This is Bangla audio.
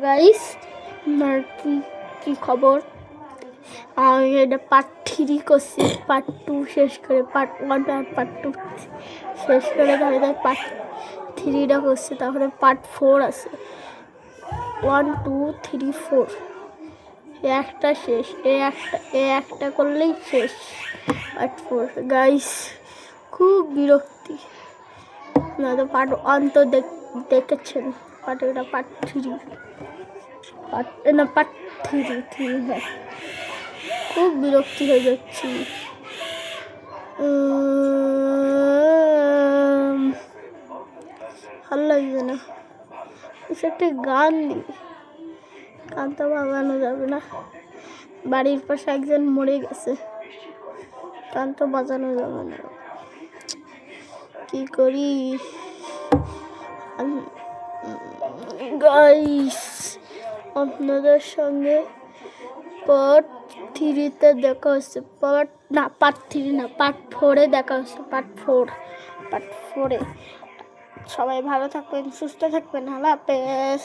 গাইস আমার কি খবর? আমি এটা পার্ট 3 করছি, পার্ট 2 শেষ করে পার্ট 1 আর পার্ট 2 শেষ করে তাহলে পার্ট 3টা করছি, তারপরে পার্ট 4 আছে। 1 2 3 4 একটা শেষ, একটা করলেই শেষ পার্ট 4। গাইস খুব বিরক্তি, না তো পার্ট 1 তো দেখেছেন, পার্ট 3 পার্ট 3 হ্যাঁ। খুব বিরক্তি হয়ে যাচ্ছি। ভালো লাগবে না, একটা গান দিই। গান তো বাজানো যাবে না, বাড়ির পাশে একজন মরে গেছে, গান তো বাজানো যাবে না। কি করি গাইস? আপনাদের সঙ্গে পার্ট 3-তে দেখা হচ্ছে, পার্ট 3 না, পার্ট 4-এ দেখা হচ্ছে। পার্ট 4-এ সবাই ভালো থাকবেন, সুস্থ থাকবেন। আল্লাহ হাফেজ।